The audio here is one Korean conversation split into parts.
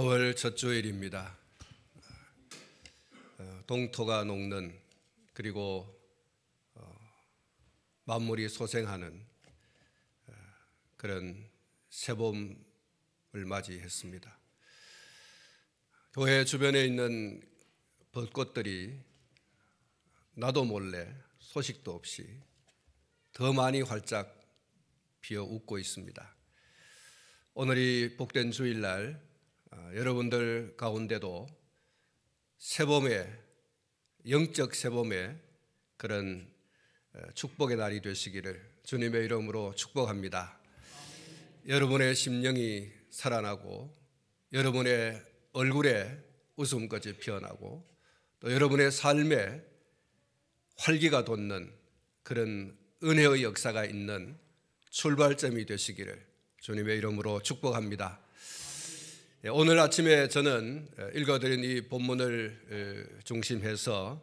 4월 첫 주일입니다. 동토가 녹는 그리고 만물이 소생하는 그런 새봄을 맞이했습니다. 교회 주변에 있는 벚꽃들이 나도 몰래 소식도 없이 더 많이 활짝 피어 웃고 있습니다. 오늘이 복된 주일날 여러분들 가운데도 새봄의 영적 새봄의 그런 축복의 날이 되시기를 주님의 이름으로 축복합니다. 여러분의 심령이 살아나고 여러분의 얼굴에 웃음꽃이 피어나고 또 여러분의 삶에 활기가 돋는 그런 은혜의 역사가 있는 출발점이 되시기를 주님의 이름으로 축복합니다. 오늘 아침에 저는 읽어드린 이 본문을 중심해서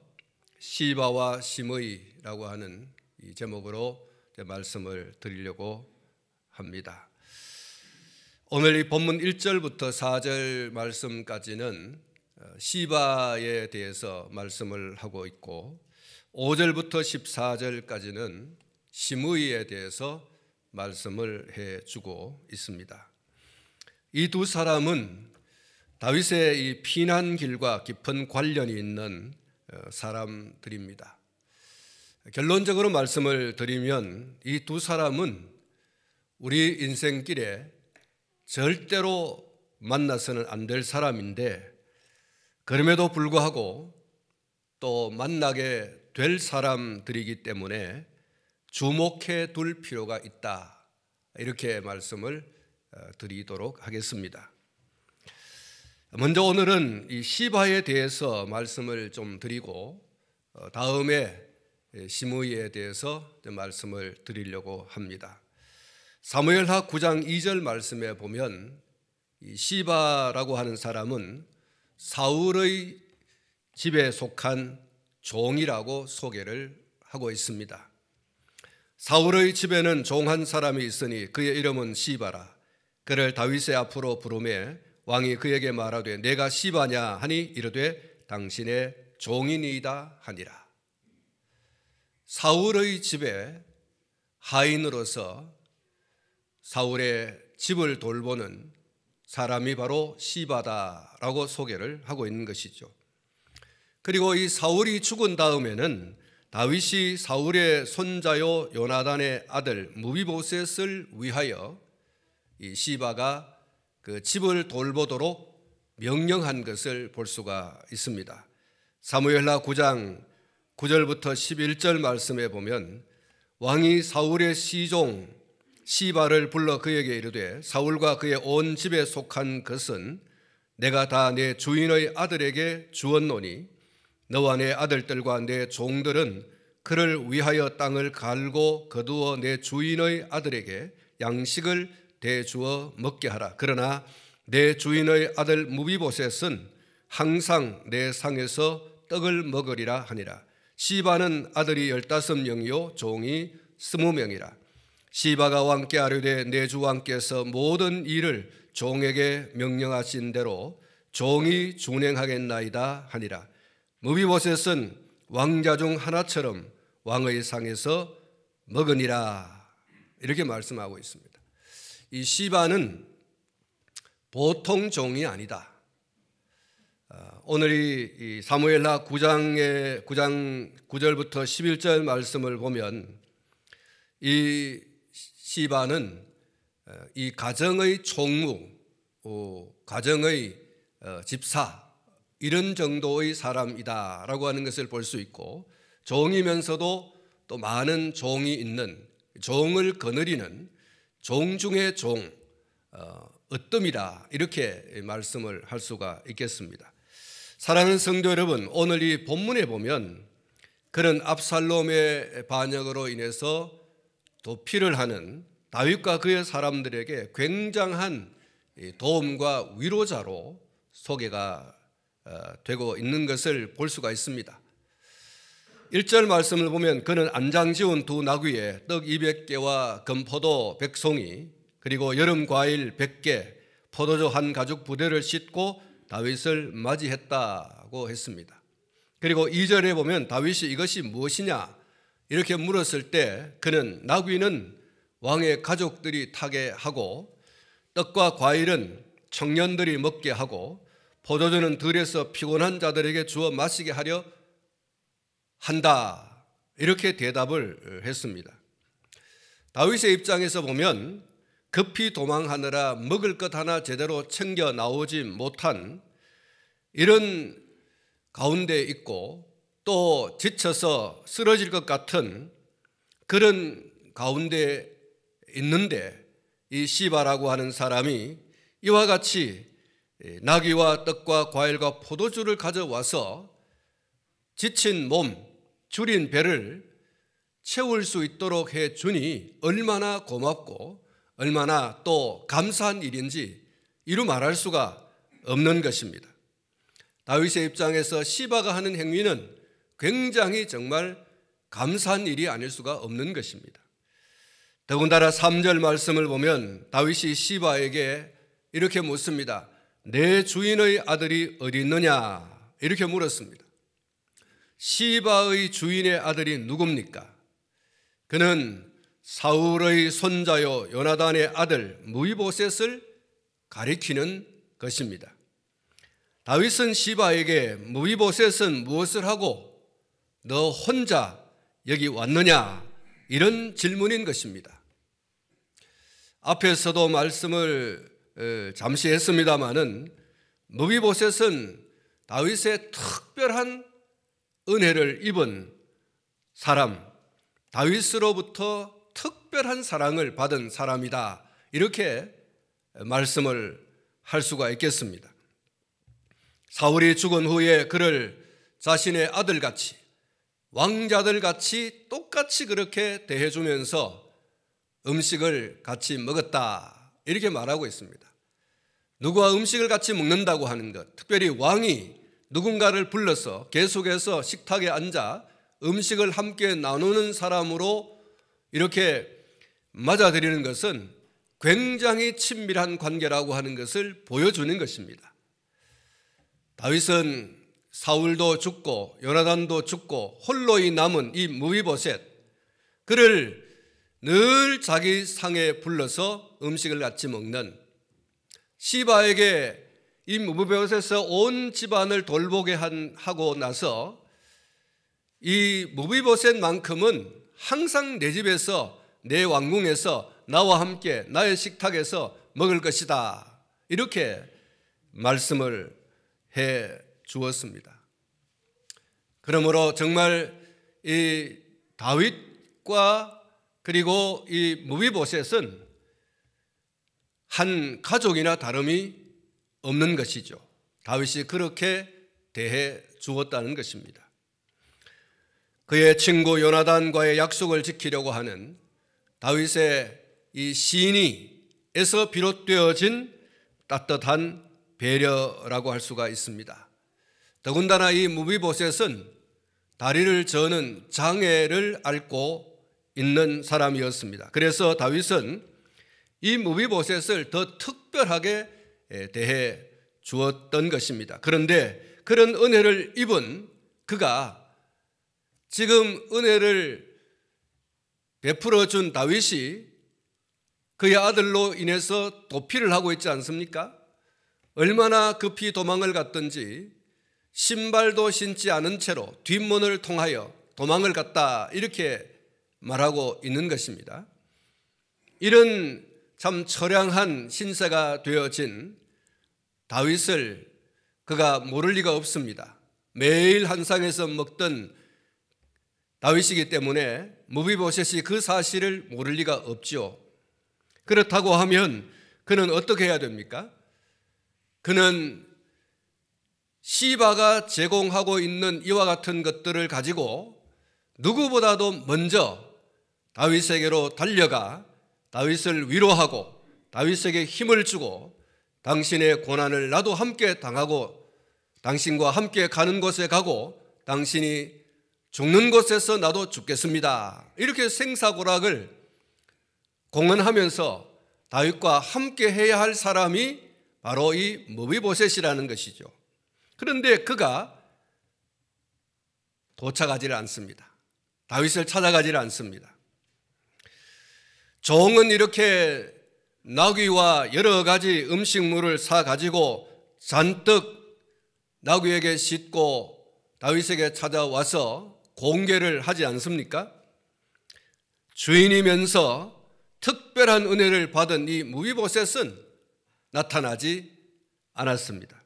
시바와 심의라고 하는 이 제목으로 말씀을 드리려고 합니다. 오늘 이 본문 1절부터 4절 말씀까지는 시바에 대해서 말씀을 하고 있고 5절부터 14절까지는 심의에 대해서 말씀을 해주고 있습니다. 이 두 사람은 다윗의 이 피난길과 깊은 관련이 있는 사람들입니다. 결론적으로 말씀을 드리면 이 두 사람은 우리 인생길에 절대로 만나서는 안 될 사람인데 그럼에도 불구하고 또 만나게 될 사람들이기 때문에 주목해 둘 필요가 있다. 이렇게 말씀을 드리도록 하겠습니다. 먼저 오늘은 이 시바에 대해서 말씀을 좀 드리고 다음에 심의에 대해서 말씀을 드리려고 합니다. 사무엘하 9장 2절 말씀에 보면 이 시바라고 하는 사람은 사울의 집에 속한 종이라고 소개를 하고 있습니다. 사울의 집에는 종 한 사람이 있으니 그의 이름은 시바라. 그를 다윗의 앞으로 부르매 왕이 그에게 말하되 내가 시바냐 하니 이르되 당신의 종이니이다 하니라. 사울의 집에 하인으로서 사울의 집을 돌보는 사람이 바로 시바다라고 소개를 하고 있는 것이죠. 그리고 이 사울이 죽은 다음에는 다윗이 사울의 손자요 요나단의 아들 무비보셋을 위하여 이 시바가 그 집을 돌보도록 명령한 것을 볼 수가 있습니다. 사무엘하 9장 9절부터 11절 말씀에 보면 왕이 사울의 시종 시바를 불러 그에게 이르되 사울과 그의 온 집에 속한 것은 내가 다 내 주인의 아들에게 주었노니 너와 내 아들들과 내 종들은 그를 위하여 땅을 갈고 거두어 내 주인의 아들에게 양식을 대주어 먹게 하라. 그러나 내 주인의 아들 무비보셋은 항상 내 상에서 떡을 먹으리라 하니라. 시바는 아들이 15명이요 종이 20명이라. 시바가 왕께 아뢰되 내 주 왕께서 모든 일을 종에게 명령하신 대로 종이 준행하겠나이다 하니라. 무비보셋은 왕자 중 하나처럼 왕의 상에서 먹으니라. 이렇게 말씀하고 있습니다. 이 시바는 보통 종이 아니다. 오늘 이 사무엘하 9장 9절부터 11절 말씀을 보면 이 시바는 이 가정의 총무, 가정의 집사 이런 정도의 사람이다라고 하는 것을 볼 수 있고 종이면서도 또 많은 종이 있는 종을 거느리는 종 중의 종, 으뜸이다 이렇게 말씀을 할 수가 있겠습니다. 사랑하는 성도 여러분, 오늘 이 본문에 보면 그런 압살롬의 반역으로 인해서 도피를 하는 다윗과 그의 사람들에게 굉장한 도움과 위로자로 소개가 되고 있는 것을 볼 수가 있습니다. 1절 말씀을 보면 그는 안장지운 두 나귀에 떡 200개와 금포도 100송이 그리고 여름 과일 100개 포도주 한 가죽 부대를 싣고 다윗을 맞이했다고 했습니다. 그리고 2절에 보면 다윗이 이것이 무엇이냐 이렇게 물었을 때 그는 나귀는 왕의 가족들이 타게 하고 떡과 과일은 청년들이 먹게 하고 포도주는 들에서 피곤한 자들에게 주어 마시게 하려 한다, 이렇게 대답을 했습니다. 다윗의 입장에서 보면 급히 도망하느라 먹을 것 하나 제대로 챙겨 나오지 못한 이런 가운데 있고 또 지쳐서 쓰러질 것 같은 그런 가운데 있는데 이 시바라고 하는 사람이 이와 같이 나귀와 떡과 과일과 포도주를 가져와서 지친 몸, 줄인 배를 채울 수 있도록 해주니 얼마나 고맙고 얼마나 또 감사한 일인지 이루 말할 수가 없는 것입니다. 다윗의 입장에서 시바가 하는 행위는 굉장히 정말 감사한 일이 아닐 수가 없는 것입니다. 더군다나 3절 말씀을 보면 다윗이 시바에게 이렇게 묻습니다. 내 주인의 아들이 어디 있느냐 이렇게 물었습니다. 시바의 주인의 아들이 누굽니까? 그는 사울의 손자요 요나단의 아들 무이보셋을 가리키는 것입니다. 다윗은 시바에게 무이보셋은 무엇을 하고 너 혼자 여기 왔느냐 이런 질문인 것입니다. 앞에서도 말씀을 잠시 했습니다마는 무이보셋은 다윗의 특별한 은혜를 입은 사람, 다윗으로부터 특별한 사랑을 받은 사람이다, 이렇게 말씀을 할 수가 있겠습니다. 사울이 죽은 후에 그를 자신의 아들같이 왕자들같이 똑같이 그렇게 대해주면서 음식을 같이 먹었다, 이렇게 말하고 있습니다. 누구와 음식을 같이 먹는다고 하는 것, 특별히 왕이 누군가를 불러서 계속해서 식탁에 앉아 음식을 함께 나누는 사람으로 이렇게 맞아들이는 것은 굉장히 친밀한 관계라고 하는 것을 보여주는 것입니다. 다윗은 사울도 죽고 요나단도 죽고 홀로이 남은 이 무이보셋, 그를 늘 자기 상에 불러서 음식을 같이 먹는, 시바에게 이 무비보셋에서 온 집안을 돌보게 하고 나서 이 무비보셋만큼은 항상 내 집에서 내 왕궁에서 나와 함께 나의 식탁에서 먹을 것이다, 이렇게 말씀을 해 주었습니다. 그러므로 정말 이 다윗과 그리고 이 무비보셋은 한 가족이나 다름이 없는 것이죠. 다윗이 그렇게 대해 주었다는 것입니다. 그의 친구 요나단과의 약속을 지키려고 하는 다윗의 이 신의에서 비롯되어진 따뜻한 배려라고 할 수가 있습니다. 더군다나 이 무비보셋은 다리를 저는 장애를 앓고 있는 사람이었습니다. 그래서 다윗은 이 무비보셋을 더 특별하게 대해 주었던 것입니다. 그런데 그런 은혜를 입은 그가 지금 은혜를 베풀어 준 다윗이 그의 아들로 인해서 도피를 하고 있지 않습니까? 얼마나 급히 도망을 갔든지 신발도 신지 않은 채로 뒷문을 통하여 도망을 갔다, 이렇게 말하고 있는 것입니다. 이런 참 처량한 신세가 되어진 다윗을 그가 모를 리가 없습니다. 매일 한 상에서 먹던 다윗이기 때문에 무비보셋이 그 사실을 모를 리가 없죠. 그렇다고 하면 그는 어떻게 해야 됩니까? 그는 시바가 제공하고 있는 이와 같은 것들을 가지고 누구보다도 먼저 다윗에게로 달려가 다윗을 위로하고 다윗에게 힘을 주고 당신의 고난을 나도 함께 당하고 당신과 함께 가는 곳에 가고 당신이 죽는 곳에서 나도 죽겠습니다, 이렇게 생사고락을 공언하면서 다윗과 함께 해야 할 사람이 바로 이 무비보셋이라는 것이죠. 그런데 그가 도착하지를 않습니다. 다윗을 찾아가지를 않습니다. 종은 이렇게 나귀와 여러 가지 음식물을 사가지고 잔뜩 나귀에게 싣고 다윗에게 찾아와서 공개를 하지 않습니까? 주인이면서 특별한 은혜를 받은 이 무비보셋은 나타나지 않았습니다.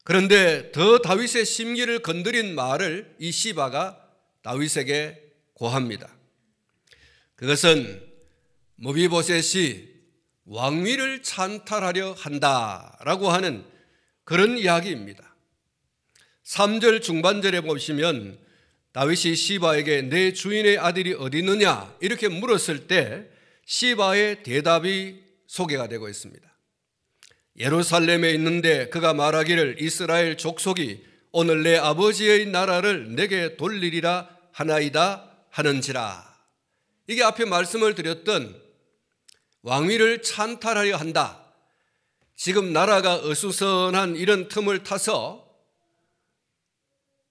그런데 더 다윗의 심기를 건드린 말을 이 시바가 다윗에게 고합니다. 그것은 무비보셋이 왕위를 찬탈하려 한다라고 하는 그런 이야기입니다. 3절 중반절에 보시면 다윗이 시바에게 내 주인의 아들이 어디 있느냐 이렇게 물었을 때 시바의 대답이 소개가 되고 있습니다. 예루살렘에 있는데 그가 말하기를 이스라엘 족속이 오늘 내 아버지의 나라를 내게 돌리리라 하나이다 하는지라. 이게 앞에 말씀을 드렸던 왕위를 찬탈하려 한다. 지금 나라가 어수선한 이런 틈을 타서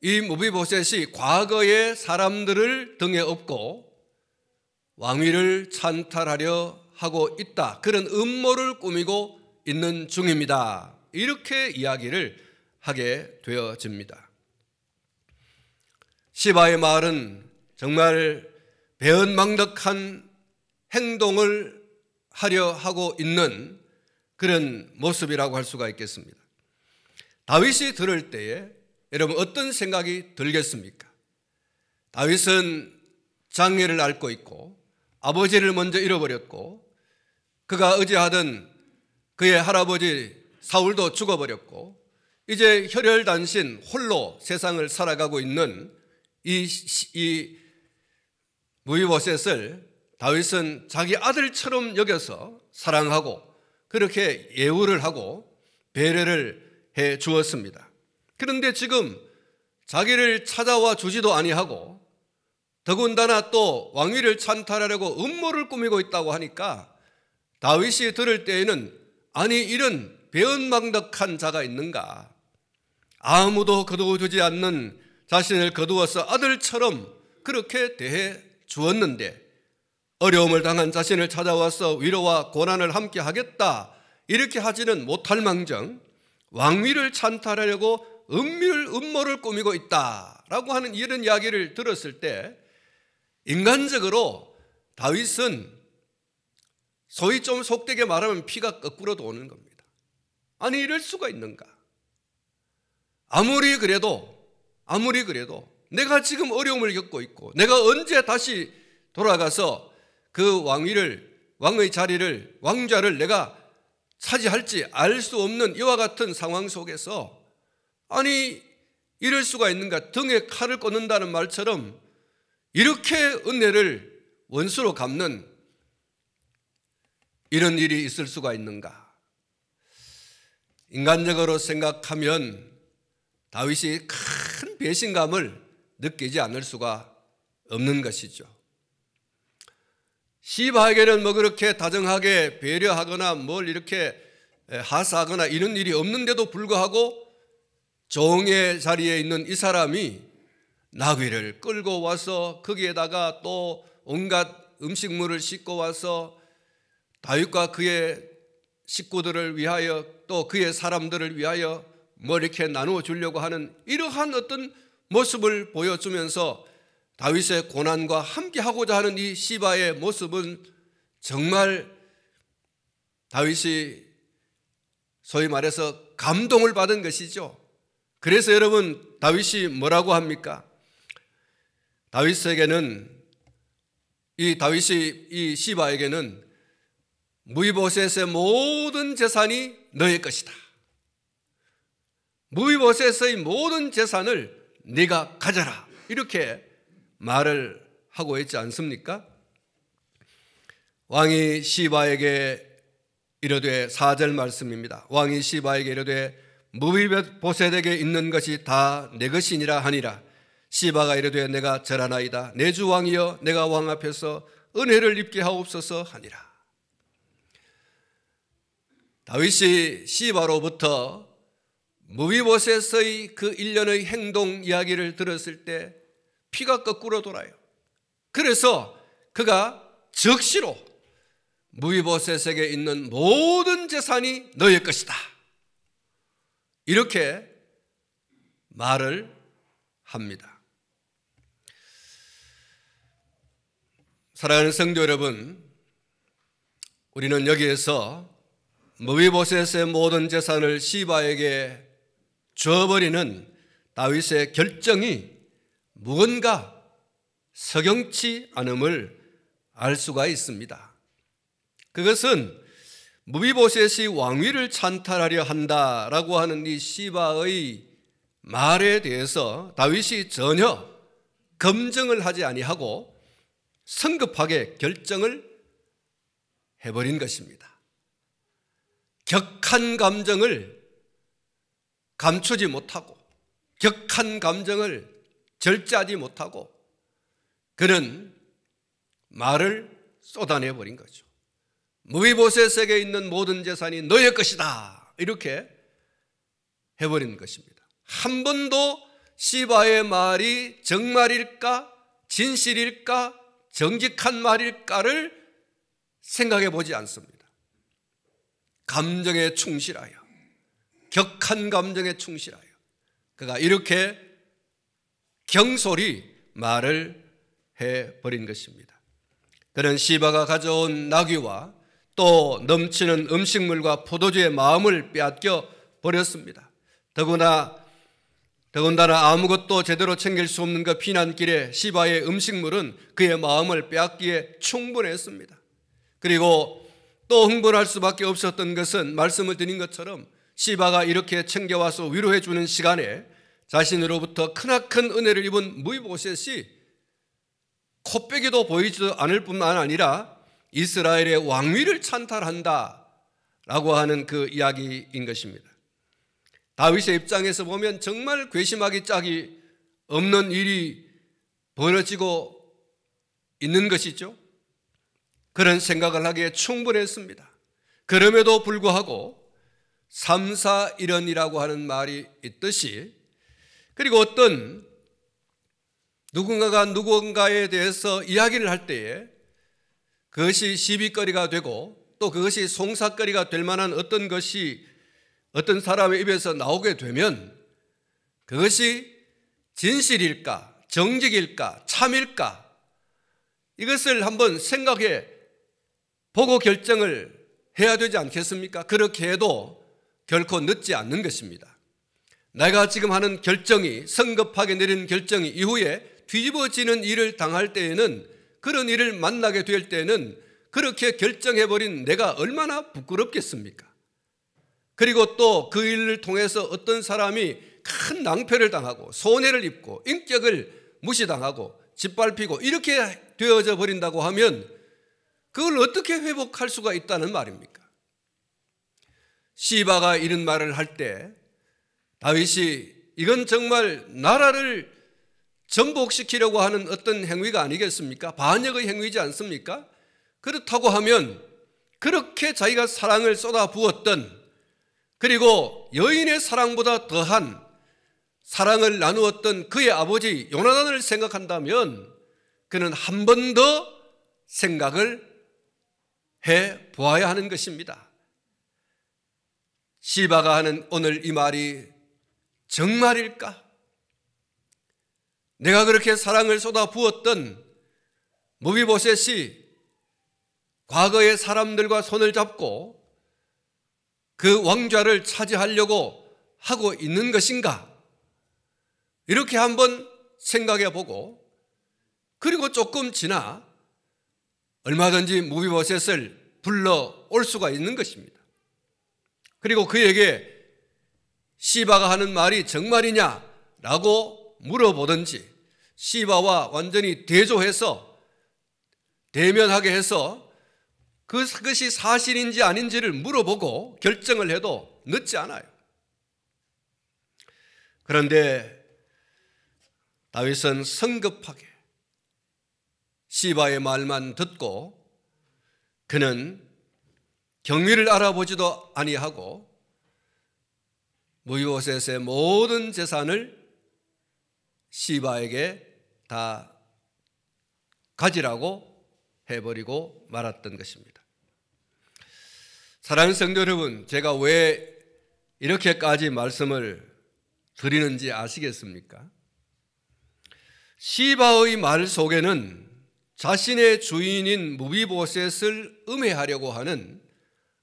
이 무비보셋이 과거의 사람들을 등에 업고 왕위를 찬탈하려 하고 있다. 그런 음모를 꾸미고 있는 중입니다. 이렇게 이야기를 하게 되어집니다. 시바의 말은 정말 배은망덕한 행동을 하려 하고 있는 그런 모습이라고 할 수가 있겠습니다. 다윗이 들을 때에 여러분 어떤 생각이 들겠습니까? 다윗은 장애를 앓고 있고 아버지를 먼저 잃어버렸고 그가 의지하던 그의 할아버지 사울도 죽어버렸고 이제 혈혈단신 홀로 세상을 살아가고 있는 이 무비보셋을 다윗은 자기 아들처럼 여겨서 사랑하고 그렇게 예우를 하고 배려를 해 주었습니다. 그런데 지금 자기를 찾아와 주지도 아니하고 더군다나 또 왕위를 찬탈하려고 음모를 꾸미고 있다고 하니까 다윗이 들을 때에는 아니 이런 배은망덕한 자가 있는가? 아무도 거두어주지 않는 자신을 거두어서 아들처럼 그렇게 대해 주었는데 어려움을 당한 자신을 찾아와서 위로와 고난을 함께 하겠다 이렇게 하지는 못할 망정 왕위를 찬탈하려고 음모를 꾸미고 있다라고 하는 이런 이야기를 들었을 때 인간적으로 다윗은 소위 좀 속되게 말하면 피가 거꾸로 도는 겁니다. 아니 이럴 수가 있는가? 아무리 그래도 내가 지금 어려움을 겪고 있고 내가 언제 다시 돌아가서 그 왕의 자리를 왕좌를 내가 차지할지 알 수 없는 이와 같은 상황 속에서 아니 이럴 수가 있는가? 등에 칼을 꽂는다는 말처럼 이렇게 은혜를 원수로 갚는 이런 일이 있을 수가 있는가? 인간적으로 생각하면 다윗이 큰 배신감을 느끼지 않을 수가 없는 것이죠. 시바에게는 뭐 그렇게 다정하게 배려하거나 뭘 이렇게 하사하거나 이런 일이 없는데도 불구하고 종의 자리에 있는 이 사람이 나귀를 끌고 와서 거기에다가 또 온갖 음식물을 싣고 와서 다윗과 그의 식구들을 위하여 또 그의 사람들을 위하여 뭐 이렇게 나누어 주려고 하는 이러한 어떤 모습을 보여주면서 다윗의 고난과 함께 하고자 하는 이 시바의 모습은 정말 다윗이 소위 말해서 감동을 받은 것이죠. 그래서 여러분 다윗이 뭐라고 합니까? 다윗이 이 시바에게는 무비보셋의 모든 재산이 너의 것이다. 무비보셋의 모든 재산을 네가 가져라. 이렇게 말을 하고 있지 않습니까? 왕이 시바에게 이르되 4절 말씀입니다. 왕이 시바에게 이르되 무비보셋에게 있는 것이 다 내 것이니라 하니라. 시바가 이르되 내가 절하나이다. 내 주 왕이여 내가 왕 앞에서 은혜를 입게 하옵소서 하니라. 다윗이 시바로부터 무비보셋의 그 일련의 행동 이야기를 들었을 때 피가 거꾸로 돌아요. 그래서 그가 즉시로 무비보셋에게 있는 모든 재산이 너의 것이다, 이렇게 말을 합니다. 사랑하는 성도 여러분, 우리는 여기에서 무비보셋의 모든 재산을 시바에게 줘버리는 다윗의 결정이 무언가 석영치 않음을 알 수가 있습니다. 그것은 무비보셋이 왕위를 찬탈하려 한다라고 하는 이 시바의 말에 대해서 다윗이 전혀 검증을 하지 아니하고 성급하게 결정을 해버린 것입니다. 격한 감정을 감추지 못하고 격한 감정을 절제하지 못하고 그는 말을 쏟아내버린 거죠. 무비보셋에게 있는 모든 재산이 너의 것이다, 이렇게 해버린 것입니다. 한 번도 시바의 말이 정말일까, 진실일까, 정직한 말일까를 생각해 보지 않습니다. 감정에 충실하여, 격한 감정에 충실하여 그가 이렇게 경솔히 말을 해버린 것입니다. 그는 시바가 가져온 나귀와 또 넘치는 음식물과 포도주의 마음을 빼앗겨 버렸습니다. 더군다나 아무것도 제대로 챙길 수 없는 그 피난길에 시바의 음식물은 그의 마음을 빼앗기에 충분했습니다. 그리고 또 흥분할 수밖에 없었던 것은 말씀을 드린 것처럼 시바가 이렇게 챙겨와서 위로해 주는 시간에 자신으로부터 크나큰 은혜를 입은 무비보셋이 코빼기도 보이지도 않을 뿐만 아니라 이스라엘의 왕위를 찬탈한다라고 하는 그 이야기인 것입니다. 다윗의 입장에서 보면 정말 괘씸하기 짝이 없는 일이 벌어지고 있는 것이죠. 그런 생각을 하기에 충분했습니다. 그럼에도 불구하고 삼사일언이라고 하는 말이 있듯이, 그리고 어떤 누군가가 누군가에 대해서 이야기를 할 때에 그것이 시비거리가 되고 또 그것이 송사거리가 될 만한 어떤 것이 어떤 사람의 입에서 나오게 되면 그것이 진실일까, 정직일까, 참일까, 이것을 한번 생각해 보고 결정을 해야 되지 않겠습니까? 그렇게 해도 결코 늦지 않는 것입니다. 내가 지금 하는 결정이, 성급하게 내리는 결정이 이후에 뒤집어지는 일을 당할 때에는, 그런 일을 만나게 될 때에는 그렇게 결정해버린 내가 얼마나 부끄럽겠습니까? 그리고 또 그 일을 통해서 어떤 사람이 큰 낭패를 당하고 손해를 입고 인격을 무시당하고 짓밟히고 이렇게 되어져 버린다고 하면 그걸 어떻게 회복할 수가 있다는 말입니까? 시바가 이런 말을 할 때 다윗이 이건 정말 나라를 전복시키려고 하는 어떤 행위가 아니겠습니까? 반역의 행위지 않습니까? 그렇다고 하면 그렇게 자기가 사랑을 쏟아부었던, 그리고 여인의 사랑보다 더한 사랑을 나누었던 그의 아버지 요나단을 생각한다면 그는 한 번 더 생각을 해 보아야 하는 것입니다. 시바가 하는 오늘 이 말이 정말일까? 내가 그렇게 사랑을 쏟아부었던 무비보셋이 과거의 사람들과 손을 잡고 그 왕좌를 차지하려고 하고 있는 것인가? 이렇게 한번 생각해 보고, 그리고 조금 지나 얼마든지 무비보셋을 불러올 수가 있는 것입니다. 그리고 그에게 시바가 하는 말이 정말이냐라고 물어보든지, 시바와 완전히 대조해서 대면하게 해서 그것이 사실인지 아닌지를 물어보고 결정을 해도 늦지 않아요. 그런데 다윗은 성급하게 시바의 말만 듣고 그는 경위를 알아보지도 아니하고 무비보셋의 모든 재산을 시바에게 다 가지라고 해버리고 말았던 것입니다. 사랑하는 성도 여러분, 제가 왜 이렇게까지 말씀을 드리는지 아시겠습니까? 시바의 말 속에는 자신의 주인인 무비보셋을 음해하려고 하는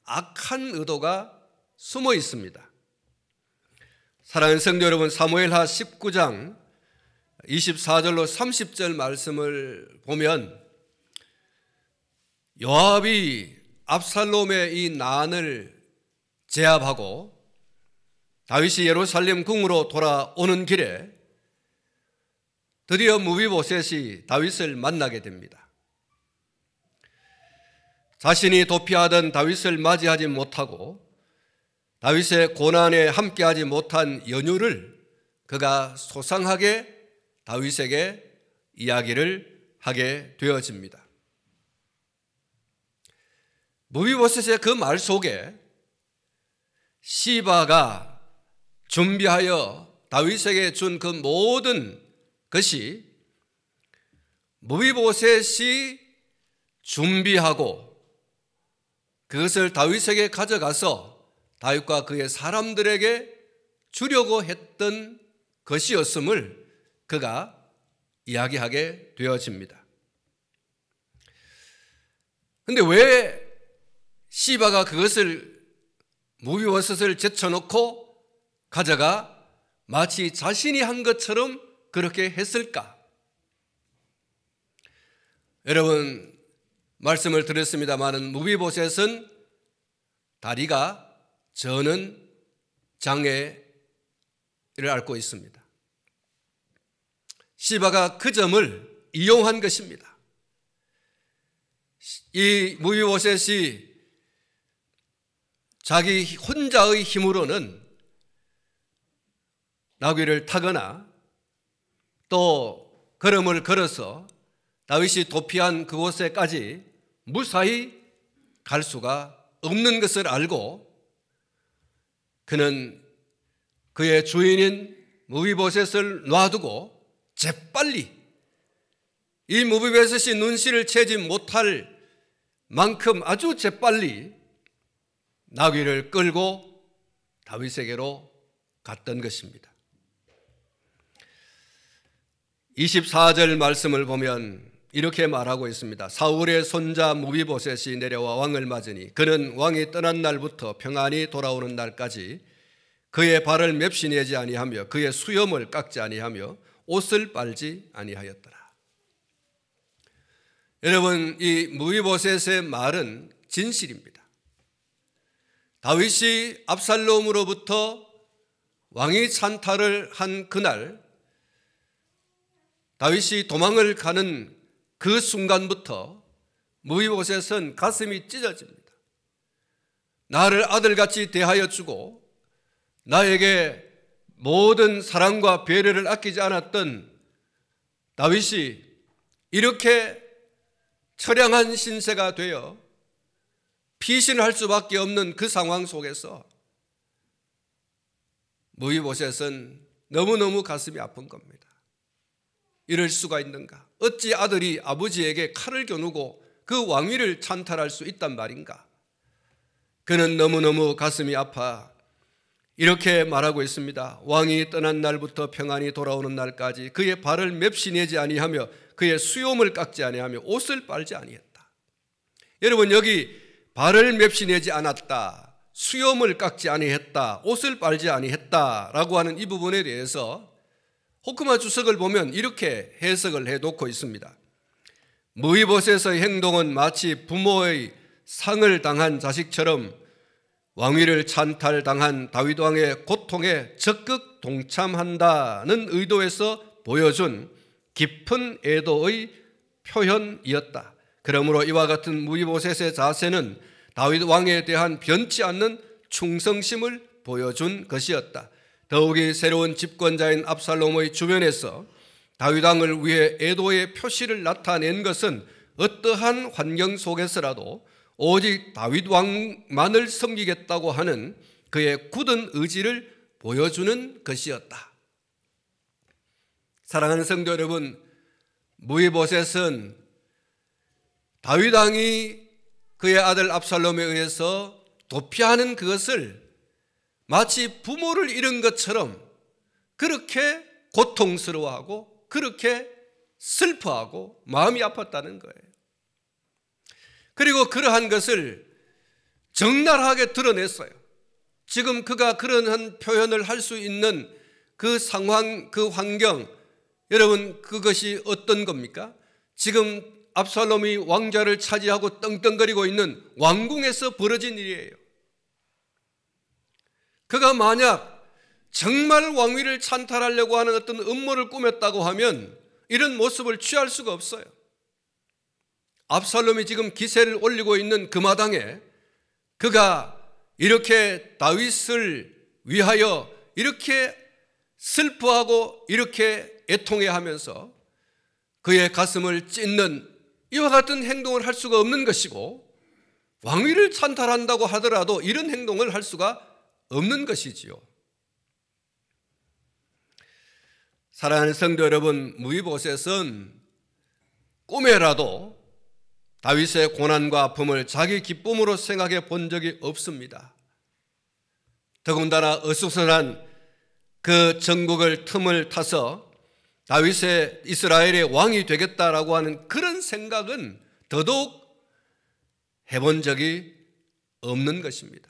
악한 의도가 숨어 있습니다. 사랑하는 성도 여러분, 사무엘하 19장 24절로 30절 말씀을 보면 요압이 압살롬의 이 난을 제압하고 다윗이 예루살렘 궁으로 돌아오는 길에 드디어 무비보셋이 다윗을 만나게 됩니다. 자신이 도피하던 다윗을 맞이하지 못하고 다윗의 고난에 함께하지 못한 연유를 그가 소상하게 다윗에게 이야기를 하게 되어집니다. 무비보셋의 그 말 속에 시바가 준비하여 다윗에게 준 그 모든 것이 무비보셋이 준비하고 그것을 다윗에게 가져가서 다윗과 그의 사람들에게 주려고 했던 것이었음을 그가 이야기하게 되어집니다. 그런데 왜 시바가 그것을 무비보셋을 제쳐놓고 가져가 마치 자신이 한 것처럼 그렇게 했을까? 여러분, 말씀을 드렸습니다마는 무비보셋은 다리가 저는 장애를 앓고 있습니다. 시바가 그 점을 이용한 것입니다. 이 무비보셋이 자기 혼자의 힘으로는 나귀를 타거나 또 걸음을 걸어서 다윗이 도피한 그곳에까지 무사히 갈 수가 없는 것을 알고 그는 그의 주인인 무비보셋을 놔두고 재빨리 이 무비보셋이 눈치를 채지 못할 만큼 아주 재빨리 나귀를 끌고 다윗에게로 갔던 것입니다. 24절 말씀을 보면 이렇게 말하고 있습니다. 사울의 손자 무비보셋이 내려와 왕을 맞으니 그는 왕이 떠난 날부터 평안히 돌아오는 날까지 그의 발을 맵시 내지 아니하며 그의 수염을 깎지 아니하며 옷을 빨지 아니하였더라. 여러분, 이 무비보셋의 말은 진실입니다. 다윗이 압살롬으로부터 왕위 찬탈을 한 그날 다윗이 도망을 가는 그 순간부터 무비보셋은 가슴이 찢어집니다. 나를 아들같이 대하여 주고 나에게 모든 사랑과 배려를 아끼지 않았던 다윗이 이렇게 처량한 신세가 되어 피신할 수밖에 없는 그 상황 속에서 무비보셋은 너무너무 가슴이 아픈 겁니다. 이럴 수가 있는가? 어찌 아들이 아버지에게 칼을 겨누고 그 왕위를 찬탈할 수 있단 말인가? 그는 너무너무 가슴이 아파 이렇게 말하고 있습니다. 왕이 떠난 날부터 평안히 돌아오는 날까지 그의 발을 맵시 내지 아니하며 그의 수염을 깎지 아니하며 옷을 빨지 아니했다. 여러분, 여기 발을 맵시 내지 않았다, 수염을 깎지 아니했다, 옷을 빨지 아니했다라고 하는 이 부분에 대해서 호크마 주석을 보면 이렇게 해석을 해놓고 있습니다. 무비보셋의 행동은 마치 부모의 상을 당한 자식처럼 왕위를 찬탈당한 다윗 왕의 고통에 적극 동참한다는 의도에서 보여준 깊은 애도의 표현이었다. 그러므로 이와 같은 무비보셋의 자세는 다윗 왕에 대한 변치 않는 충성심을 보여준 것이었다. 더욱이 새로운 집권자인 압살롬의 주변에서 다윗 왕을 위해 애도의 표시를 나타낸 것은 어떠한 환경 속에서라도 오직 다윗 왕만을 섬기겠다고 하는 그의 굳은 의지를 보여주는 것이었다. 사랑하는 성도 여러분, 무이보셋은 다윗 왕이 그의 아들 압살롬에 의해서 도피하는 그것을 마치 부모를 잃은 것처럼 그렇게 고통스러워하고 그렇게 슬퍼하고 마음이 아팠다는 거예요. 그리고 그러한 것을 적나라하게 드러냈어요. 지금 그가 그러한 표현을 할 수 있는 그 상황, 그 환경, 여러분 그것이 어떤 겁니까? 지금 압살롬이 왕좌를 차지하고 떵떵거리고 있는 왕궁에서 벌어진 일이에요. 그가 만약 정말 왕위를 찬탈하려고 하는 어떤 음모를 꾸몄다고 하면 이런 모습을 취할 수가 없어요. 압살롬이 지금 기세를 올리고 있는 그 마당에 그가 이렇게 다윗을 위하여 이렇게 슬퍼하고 이렇게 애통해하면서 그의 가슴을 찢는 이와 같은 행동을 할 수가 없는 것이고, 왕위를 찬탈한다고 하더라도 이런 행동을 할 수가 없는 것이지요. 사랑하는 성도 여러분, 무이보셋은 꿈에라도 다윗의 고난과 아픔을 자기 기쁨으로 생각해 본 적이 없습니다. 더군다나 어수선한 그 전국을 틈을 타서 다윗의 이스라엘의 왕이 되겠다라고 하는 그런 생각은 더더욱 해본 적이 없는 것입니다.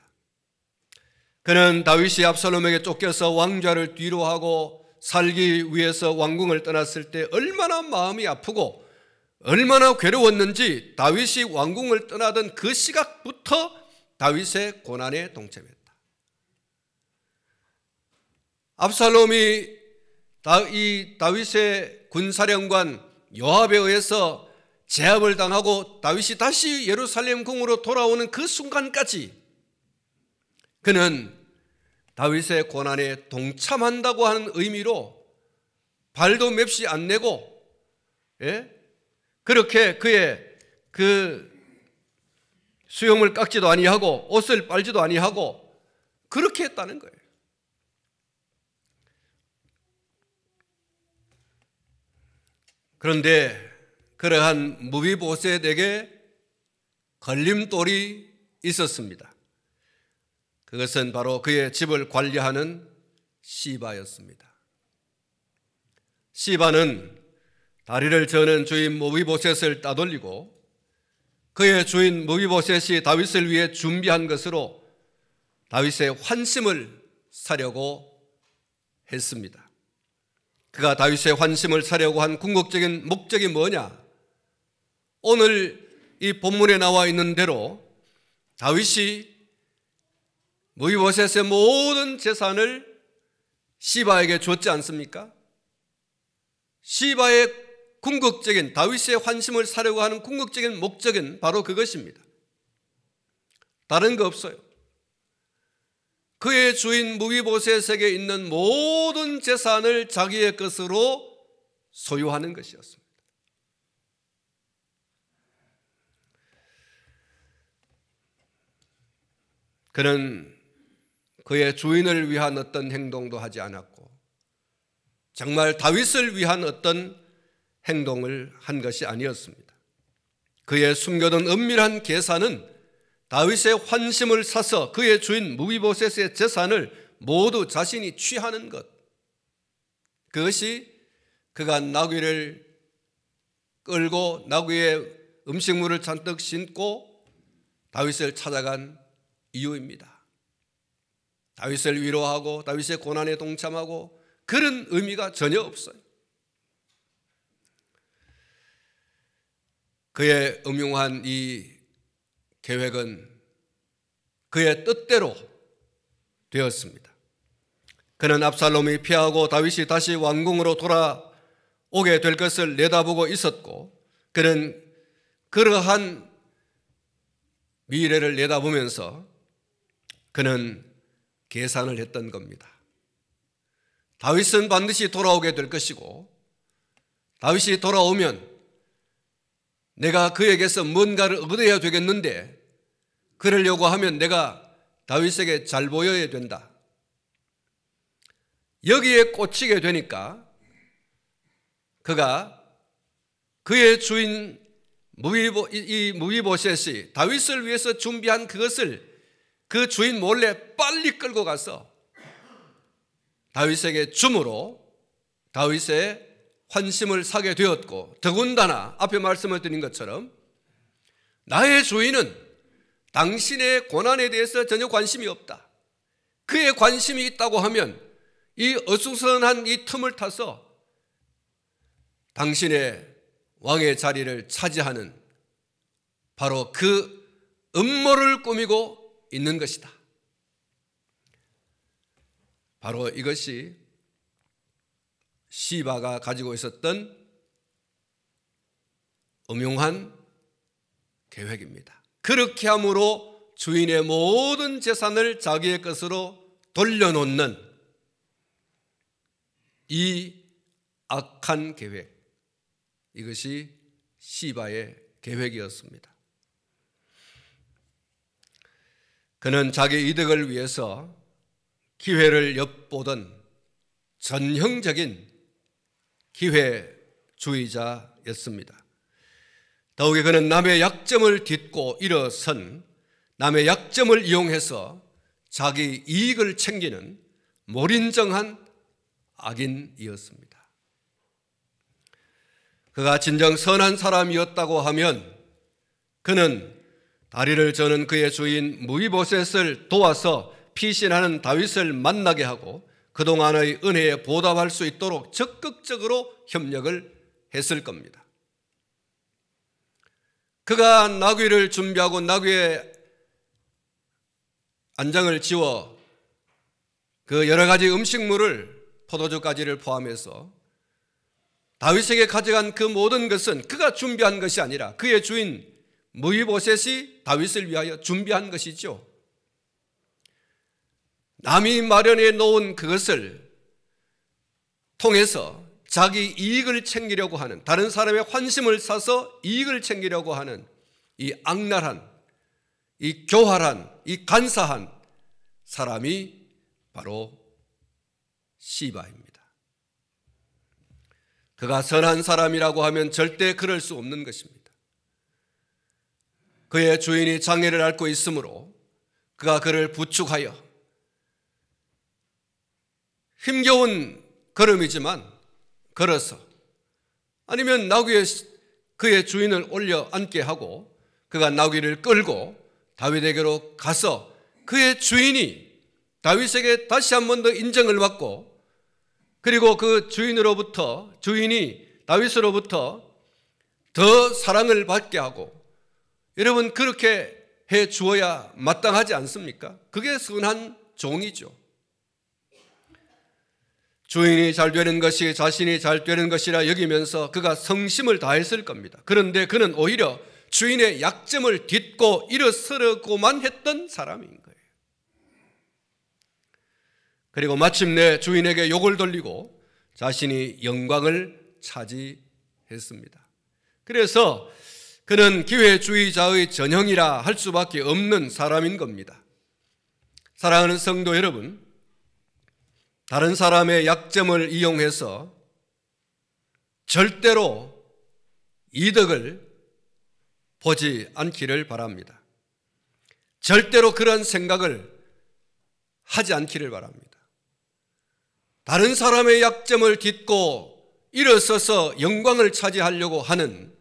그는 다윗이 압살롬에게 쫓겨서 왕좌를 뒤로하고 살기 위해서 왕궁을 떠났을 때 얼마나 마음이 아프고 얼마나 괴로웠는지 다윗이 왕궁을 떠나던 그 시각부터 다윗의 고난에 동참했다. 압살롬이 이 다윗의 군사령관 요압에 의해서 제압을 당하고 다윗이 다시 예루살렘 궁으로 돌아오는 그 순간까지 그는 다윗의 고난에 동참한다고 하는 의미로 발도 맵시 안 내고, 그렇게 그의 그 수염을 깎지도 아니하고 옷을 빨지도 아니하고 그렇게 했다는 거예요. 그런데 그러한 무비보셋에게 걸림돌이 있었습니다. 그것은 바로 그의 집을 관리하는 시바였습니다. 시바는 다리를 저는 주인 무비보셋을 따돌리고 그의 주인 무비보셋이 다윗을 위해 준비한 것으로 다윗의 환심을 사려고 했습니다. 그가 다윗의 환심을 사려고 한 궁극적인 목적이 뭐냐? 오늘 이 본문에 나와 있는 대로 다윗이 무비보셋의 모든 재산을 시바에게 줬지 않습니까? 시바의 궁극적인 다윗의 환심을 사려고 하는 궁극적인 목적은 바로 그것입니다. 다른 거 없어요. 그의 주인 무비보셋에게 있는 모든 재산을 자기의 것으로 소유하는 것이었습니다. 그는 그의 주인을 위한 어떤 행동도 하지 않았고 정말 다윗을 위한 어떤 행동을 한 것이 아니었습니다. 그의 숨겨둔 은밀한 계산은 다윗의 환심을 사서 그의 주인 무비보셋의 재산을 모두 자신이 취하는 것, 그것이 그가 나귀를 끌고 나귀에 음식물을 잔뜩 심고 다윗을 찾아간 이유입니다. 다윗을 위로하고 다윗의 고난에 동참하고 그런 의미가 전혀 없어요. 그의 음흉한 이 계획은 그의 뜻대로 되었습니다. 그는 압살롬이 피하고 다윗이 다시 왕궁으로 돌아오게 될 것을 내다보고 있었고, 그는 그러한 미래를 내다보면서 그는 계산을 했던 겁니다. 다윗은 반드시 돌아오게 될 것이고, 다윗이 돌아오면 내가 그에게서 뭔가를 얻어야 되겠는데 그러려고 하면 내가 다윗에게 잘 보여야 된다. 여기에 꽂히게 되니까 그가 그의 주인 무비보셋이 다윗을 위해서 준비한 그것을 그 주인 몰래 빨리 끌고 가서 다윗에게 줌으로 다윗의 환심을 사게 되었고, 더군다나 앞에 말씀을 드린 것처럼 나의 주인은 당신의 고난에 대해서 전혀 관심이 없다. 그의 관심이 있다고 하면 이 어수선한 이 틈을 타서 당신의 왕의 자리를 차지하는 바로 그 음모를 꾸미고 있는 것이다. 바로 이것이 시바가 가지고 있었던 음흉한 계획입니다. 그렇게 함으로 주인의 모든 재산을 자기의 것으로 돌려놓는 이 악한 계획, 이것이 시바의 계획이었습니다. 그는 자기 이득을 위해서 기회를 엿보던 전형적인 기회주의자였습니다. 더욱이 그는 남의 약점을 딛고 일어선, 남의 약점을 이용해서 자기 이익을 챙기는 몰인정한 악인이었습니다. 그가 진정 선한 사람이었다고 하면 그는 다리를 저는 그의 주인 무비보셋을 도와서 피신하는 다윗을 만나게 하고 그동안의 은혜에 보답할 수 있도록 적극적으로 협력을 했을 겁니다. 그가 나귀를 준비하고 나귀의 안장을 지워 그 여러 가지 음식물을 포도주까지를 포함해서 다윗에게 가져간 그 모든 것은 그가 준비한 것이 아니라 그의 주인 무비보셋이 다윗을 위하여 준비한 것이죠. 남이 마련해 놓은 그것을 통해서 자기 이익을 챙기려고 하는, 다른 사람의 환심을 사서 이익을 챙기려고 하는 이 악랄한, 이 교활한, 이 간사한 사람이 바로 시바입니다. 그가 선한 사람이라고 하면 절대 그럴 수 없는 것입니다. 그의 주인이 장애를 앓고 있으므로 그가 그를 부축하여 힘겨운 걸음이지만 걸어서, 아니면 나귀에 그의 주인을 올려 앉게 하고 그가 나귀를 끌고 다윗에게로 가서 그의 주인이 다윗에게 다시 한 번 더 인정을 받고, 그리고 그 주인이 다윗으로부터 더 사랑을 받게 하고, 여러분 그렇게 해 주어야 마땅하지 않습니까? 그게 선한 종이죠. 주인이 잘 되는 것이 자신이 잘 되는 것이라 여기면서 그가 성심을 다했을 겁니다. 그런데 그는 오히려 주인의 약점을 딛고 일어서려고만 했던 사람인 거예요. 그리고 마침내 주인에게 욕을 돌리고 자신이 영광을 차지했습니다. 그래서 그는 기회주의자의 전형이라 할 수밖에 없는 사람인 겁니다. 사랑하는 성도 여러분, 다른 사람의 약점을 이용해서 절대로 이득을 보지 않기를 바랍니다. 절대로 그런 생각을 하지 않기를 바랍니다. 다른 사람의 약점을 딛고 일어서서 영광을 차지하려고 하는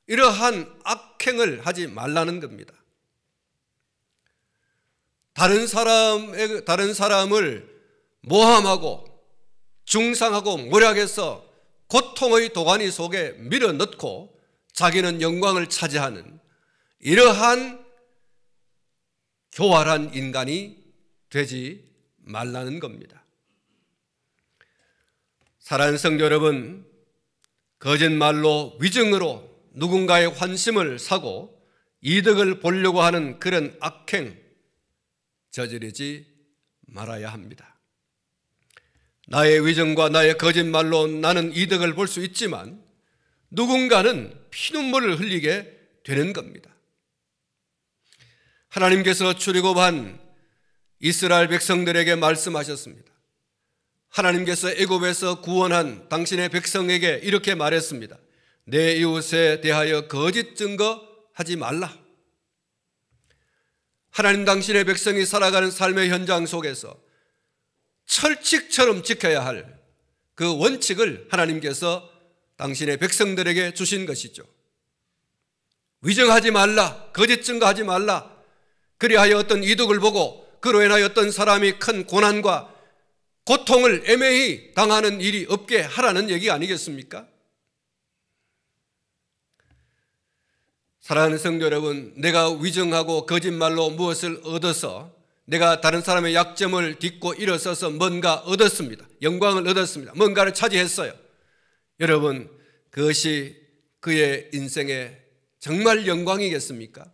이러한 악행을 하지 말라는 겁니다. 다른 사람을 모함하고 중상하고 모략해서 고통의 도가니 속에 밀어넣고 자기는 영광을 차지하는 이러한 교활한 인간이 되지 말라는 겁니다. 사랑하는 성도 여러분, 거짓말로 위증으로 누군가의 환심을 사고 이득을 보려고 하는 그런 악행 저지르지 말아야 합니다. 나의 위증과 나의 거짓말로 나는 이득을 볼 수 있지만 누군가는 피눈물을 흘리게 되는 겁니다. 하나님께서 출애굽한 이스라엘 백성들에게 말씀하셨습니다. 하나님께서 애굽에서 구원한 당신의 백성에게 이렇게 말했습니다. 내 이웃에 대하여 거짓 증거하지 말라. 하나님 당신의 백성이 살아가는 삶의 현장 속에서 철칙처럼 지켜야 할 그 원칙을 하나님께서 당신의 백성들에게 주신 것이죠. 위정하지 말라, 거짓 증거하지 말라. 그리하여 어떤 이득을 보고 그로 인하여 어떤 사람이 큰 고난과 고통을 애매히 당하는 일이 없게 하라는 얘기 아니겠습니까? 사랑하는 성도 여러분, 내가 위정하고 거짓말로 무엇을 얻어서 내가 다른 사람의 약점을 딛고 일어서서 뭔가 얻었습니다. 영광을 얻었습니다. 뭔가를 차지했어요. 여러분, 그것이 그의 인생에 정말 영광이겠습니까?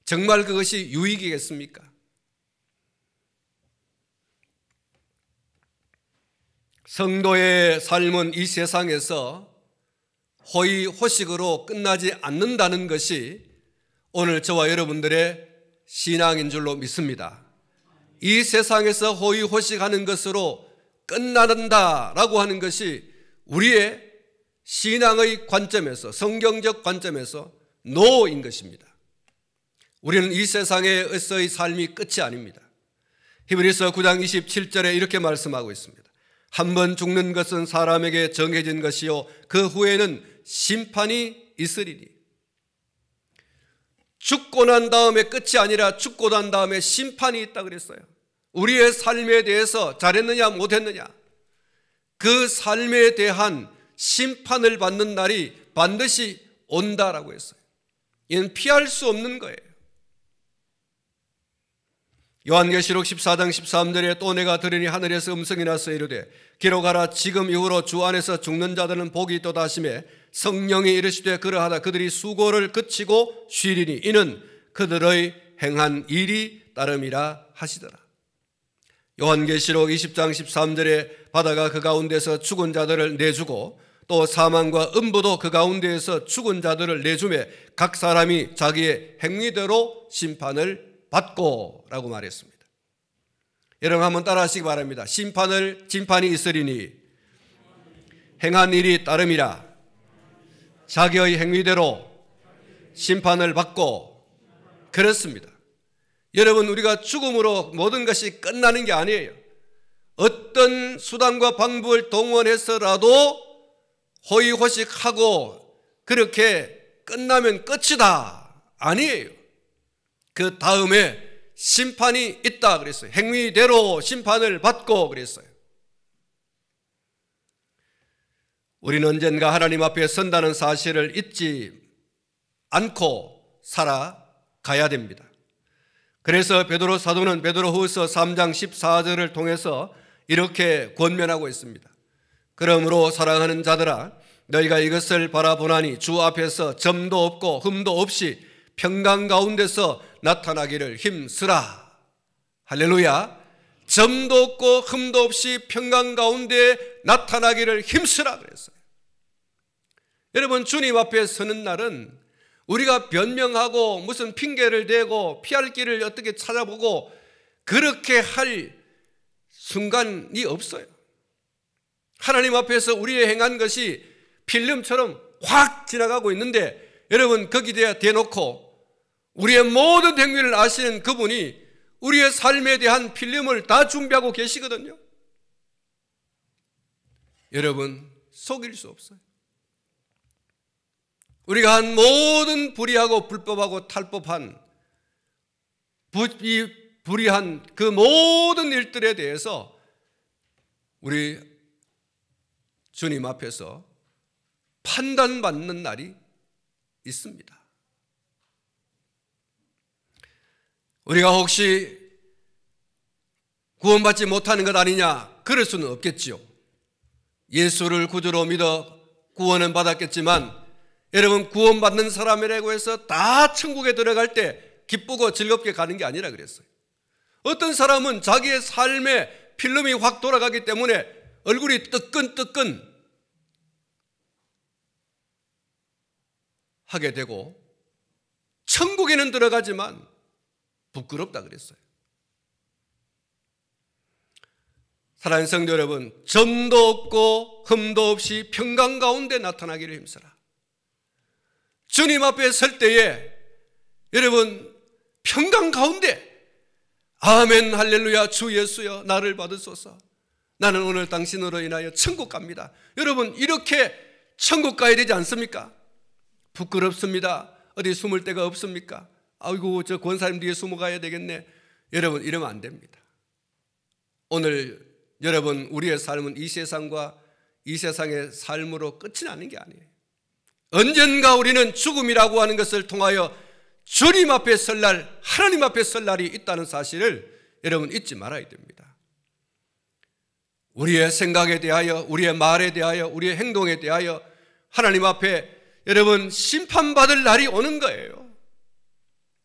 정말 그것이 유익이겠습니까? 성도의 삶은 이 세상에서 호의호식으로 끝나지 않는다는 것이 오늘 저와 여러분들의 신앙인 줄로 믿습니다. 이 세상에서 호의호식하는 것으로 끝난다라고 하는 것이 우리의 신앙의 관점에서, 성경적 관점에서 노인 것입니다. 우리는 이 세상에서의 삶이 끝이 아닙니다. 히브리서 9장 27절에 이렇게 말씀하고 있습니다. 한 번 죽는 것은 사람에게 정해진 것이요 그 후에는 심판이 있으리니. 죽고 난 다음에 끝이 아니라 죽고 난 다음에 심판이 있다 그랬어요. 우리의 삶에 대해서 잘했느냐 못했느냐, 그 삶에 대한 심판을 받는 날이 반드시 온다라고 했어요. 이는 피할 수 없는 거예요. 요한계시록 14장 13절에 또 내가 들으니 하늘에서 음성이 나서 이르되 기록하라 지금 이후로 주 안에서 죽는 자들은 복이 있도다 하시매 성령이 이르시되 그러하다 그들이 수고를 그치고 쉬리니 이는 그들의 행한 일이 따름이라 하시더라. 요한계시록 20장 13절에 바다가 그 가운데서 죽은 자들을 내주고 또 사망과 음부도 그 가운데에서 죽은 자들을 내주매 각 사람이 자기의 행위대로 심판을 받고 라고 말했습니다. 여러분 한번 따라 하시기 바랍니다. 심판이 있으리니 행한 일이 따름이라 자기의 행위대로 심판을 받고. 그렇습니다. 여러분, 우리가 죽음으로 모든 것이 끝나는 게 아니에요. 어떤 수단과 방법을 동원해서라도 호의호식하고 그렇게 끝나면 끝이다 아니에요. 그 다음에 심판이 있다 그랬어요. 행위대로 심판을 받고 그랬어요. 우리는 언젠가 하나님 앞에 선다는 사실을 잊지 않고 살아가야 됩니다. 그래서 베드로 사도는 베드로후서 3장 14절을 통해서 이렇게 권면하고 있습니다. 그러므로 사랑하는 자들아 너희가 이것을 바라보나니 주 앞에서 점도 없고 흠도 없이 평강 가운데서 나타나기를 힘쓰라. 할렐루야. 점도 없고 흠도 없이 평강 가운데 나타나기를 힘쓰라 그랬어요. 여러분, 주님 앞에 서는 날은 우리가 변명하고 무슨 핑계를 대고 피할 길을 어떻게 찾아보고 그렇게 할 순간이 없어요. 하나님 앞에서 우리의 행한 것이 필름처럼 확 지나가고 있는데 여러분, 거기에 대놓고 우리의 모든 행위를 아시는 그분이 우리의 삶에 대한 필름을 다 준비하고 계시거든요. 여러분, 속일 수 없어요. 우리가 한 모든 불의하고 불법하고 탈법한 이 불의한 그 모든 일들에 대해서 우리 주님 앞에서 판단받는 날이 있습니다. 우리가 혹시 구원받지 못하는 것 아니냐? 그럴 수는 없겠지요. 예수를 구주로 믿어 구원은 받았겠지만 여러분, 구원받는 사람이라고 해서 다 천국에 들어갈 때 기쁘고 즐겁게 가는 게 아니라 그랬어요. 어떤 사람은 자기의 삶에 필름이 확 돌아가기 때문에 얼굴이 뜨끈뜨끈 하게 되고 천국에는 들어가지만 부끄럽다 그랬어요. 사랑하는 성도 여러분, 점도 없고 흠도 없이 평강 가운데 나타나기를 힘써라. 주님 앞에 설 때에 여러분 평강 가운데 아멘 할렐루야 주 예수여 나를 받으소서, 나는 오늘 당신으로 인하여 천국 갑니다. 여러분 이렇게 천국 가야 되지 않습니까? 부끄럽습니다. 어디 숨을 데가 없습니까? 아이고 저 권사님 뒤에 숨어 가야 되겠네. 여러분 이러면 안 됩니다. 오늘 여러분 우리의 삶은 이 세상과 이 세상의 삶으로 끝이 나는 게 아니에요. 언젠가 우리는 죽음이라고 하는 것을 통하여 주님 앞에 설 날, 하나님 앞에 설 날이 있다는 사실을 여러분 잊지 말아야 됩니다. 우리의 생각에 대하여, 우리의 말에 대하여, 우리의 행동에 대하여 하나님 앞에 여러분 심판받을 날이 오는 거예요.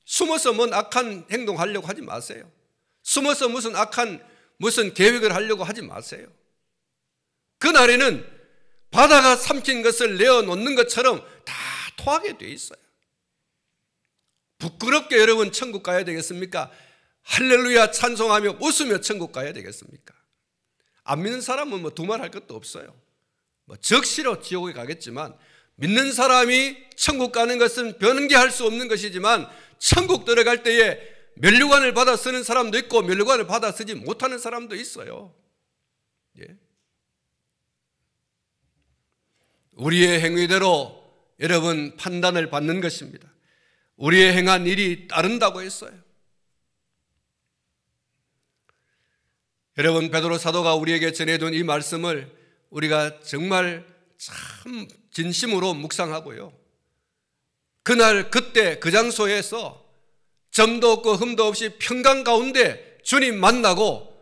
숨어서 뭔 악한 행동하려고 하지 마세요. 숨어서 무슨 계획을 하려고 하지 마세요. 그날에는 바다가 삼킨 것을 내어놓는 것처럼 다 토하게 돼 있어요. 부끄럽게 여러분 천국 가야 되겠습니까? 할렐루야 찬송하며 웃으며 천국 가야 되겠습니까? 안 믿는 사람은 뭐 두말할 것도 없어요. 적시로 지옥에 가겠지만 믿는 사람이 천국 가는 것은 변개할 수 없는 것이지만 천국 들어갈 때에 면류관을 받아 쓰는 사람도 있고 면류관을 받아 쓰지 못하는 사람도 있어요. 예. 우리의 행위대로 여러분 판단을 받는 것입니다. 우리의 행한 일이 따른다고 했어요. 여러분 베드로 사도가 우리에게 전해준 이 말씀을 우리가 정말 참 진심으로 묵상하고요, 그날 그때 그 장소에서 점도 없고 흠도 없이 평강 가운데 주님 만나고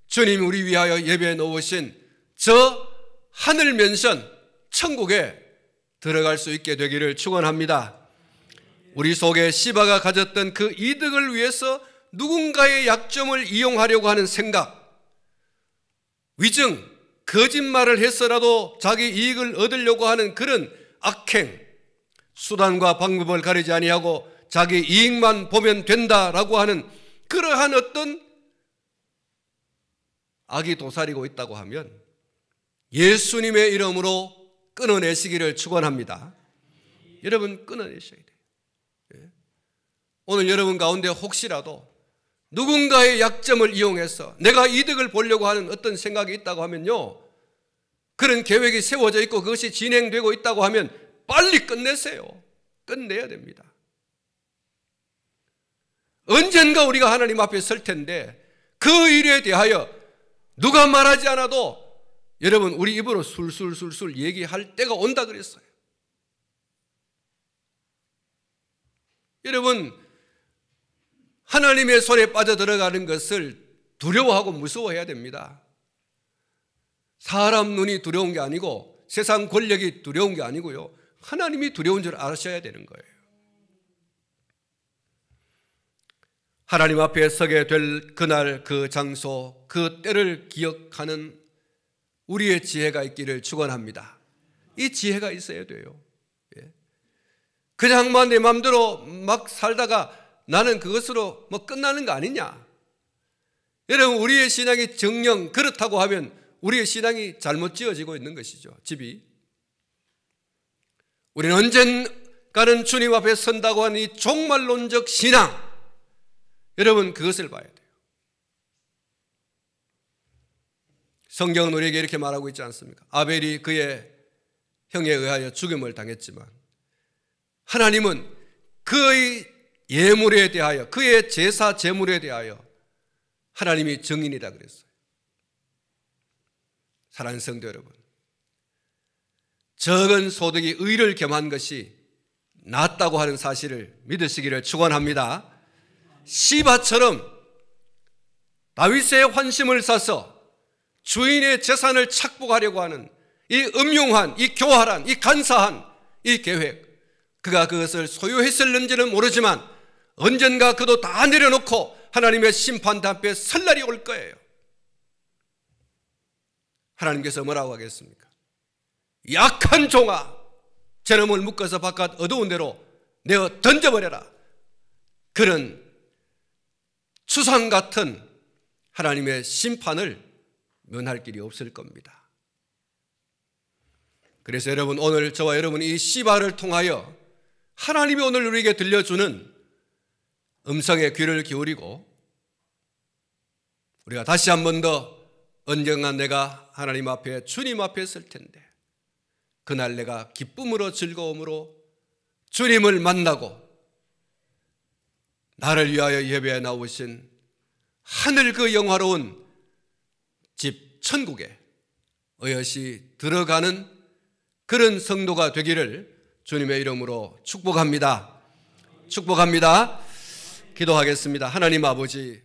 주님 우리 위하여 예배해 놓으신 저 하늘 면션 천국에 들어갈 수 있게 되기를 축원합니다. 우리 속에 시바가 가졌던 그 이득을 위해서 누군가의 약점을 이용하려고 하는 생각, 위증, 거짓말을 해서라도 자기 이익을 얻으려고 하는 그런 악행, 수단과 방법을 가리지 아니하고 자기 이익만 보면 된다라고 하는 그러한 어떤 악이 도사리고 있다고 하면 예수님의 이름으로 끊어내시기를 축원합니다. 여러분 끊어내셔야 돼요. 오늘 여러분 가운데 혹시라도 누군가의 약점을 이용해서 내가 이득을 보려고 하는 어떤 생각이 있다고 하면요, 그런 계획이 세워져 있고 그것이 진행되고 있다고 하면 빨리 끝내세요. 끝내야 됩니다. 언젠가 우리가 하나님 앞에 설 텐데 그 일에 대하여 누가 말하지 않아도 여러분 우리 입으로 술술 얘기할 때가 온다 그랬어요. 여러분 하나님의 손에 빠져들어가는 것을 두려워하고 무서워해야 됩니다. 사람 눈이 두려운 게 아니고 세상 권력이 두려운 게 아니고요, 하나님이 두려운 줄 아셔야 되는 거예요. 하나님 앞에 서게 될 그날 그 장소 그 때를 기억하는 우리의 지혜가 있기를 축원합니다. 이 지혜가 있어야 돼요. 그냥만 내 마음대로 막 살다가 나는 그것으로 뭐 끝나는 거 아니냐. 여러분 우리의 신앙이 정녕 그렇다고 하면 우리의 신앙이 잘못 지어지고 있는 것이죠. 집이. 우리는 언젠가는 주님 앞에 선다고 하는 이 종말론적 신앙, 여러분 그것을 봐야 돼요. 성경은 우리에게 이렇게 말하고 있지 않습니까? 아벨이 그의 형에 의하여 죽임을 당했지만 하나님은 그의 예물에 대하여, 그의 제사 제물에 대하여 하나님이 증인이다 그랬어요. 사랑하는 성도 여러분, 적은 소득이 의를 겸한 것이 낫다고 하는 사실을 믿으시기를 축원합니다. 시바처럼 다윗의 환심을 사서 주인의 재산을 착복하려고 하는 이 음흉한, 이 교활한, 이 간사한 이 계획, 그가 그것을 소유했을는지는 모르지만 언젠가 그도 다 내려놓고 하나님의 심판 앞에 설 날이 올 거예요. 하나님께서 뭐라고 하겠습니까? 약한 종아, 저놈을 묶어서 바깥 어두운 데로 내어 던져버려라. 그런 추상 같은 하나님의 심판을 면할 길이 없을 겁니다. 그래서 여러분, 오늘 저와 여러분이 이 시바를 통하여 하나님이 오늘 우리에게 들려주는 음성에 귀를 기울이고 우리가 다시 한 번 더 언젠가 내가 하나님 앞에 주님 앞에 설 텐데 그날 내가 기쁨으로 즐거움으로 주님을 만나고 나를 위하여 예배에 나오신 하늘 그 영화로운 집 천국에 어여시 들어가는 그런 성도가 되기를 주님의 이름으로 축복합니다. 축복합니다. 기도하겠습니다. 하나님 아버지,